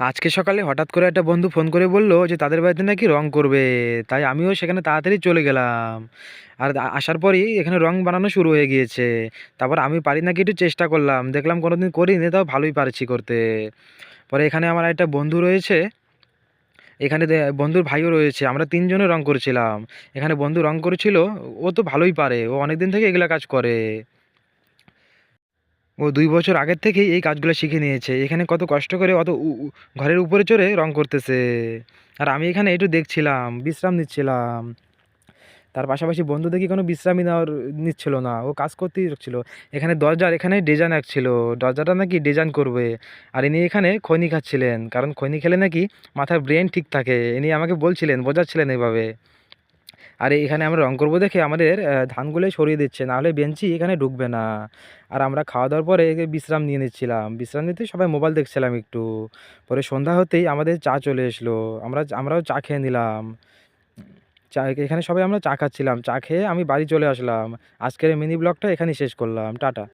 আজকে সকালে হঠাৎ করে একটা বন্ধু ফোন করে বলল যে তাদের বাড়িতে নাকি রং করবে। তাই আমিও সেখানে তাড়াতাড়ি চলে গেলাম। আর আসার পরই এখানে রং বানানো শুরু হয়ে গিয়েছে। তারপর আমি পারি নাকি একটু চেষ্টা করলাম, দেখলাম কোনোদিন করিনি, তাও ভালোই পারছি করতে। পরে এখানে আমার একটা বন্ধু রয়েছে, এখানে বন্ধুর ভাইও রয়েছে, আমরা তিনজনে রং করছিলাম। এখানে বন্ধু রং করেছিল, ও তো ভালোই পারে, ও অনেকদিন থেকে এগুলা কাজ করে। ও ২ বছর আগের থেকেই এই কাজগুলো শিখে নিয়েছে। এখানে কত কষ্ট করে অত ঘরের উপরে চড়ে রং করতেছে। আর আমি এখানে একটু দেখছিলাম, বিশ্রাম নিচ্ছিলাম। তার পাশাপাশি বন্ধু দেখি কোনো বিশ্রামই নিচ্ছিল না, ও কাজ করতেই ছিল। এখানে দরজার এখানে ডিজাইন আঁকছিল, দরজাটা নাকি ডিজাইন করবে। আর ইনি এখানে খৈনি খাচ্ছিলেন, কারণ খৈনি খেলে নাকি মাথার ব্রেন ঠিক থাকে, ইনি আমাকে বলছিলেন, বোঝাচ্ছিলেন এইভাবে। আর এখানে আমরা রং করবো দেখে আমাদের ধানগুলোই সরিয়ে দিচ্ছে, নাহলে বেঞ্চি এখানে ঢুকবে না। আর আমরা খাওয়া দাওয়ার পরে বিশ্রাম নিয়ে নিচ্ছিলাম, বিশ্রাম নিতে সবাই মোবাইল দেখছিলাম একটু। পরে সন্ধ্যা হতেই আমাদের চা চলে এসলো, আমরাও চা খেয়ে নিলাম। চা এখানে সবাই আমরা চা খাচ্ছিলাম, চা খেয়ে আমি বাড়ি চলে আসলাম। আজকের মিনি ব্লগটা এখানেই শেষ করলাম, টাটা।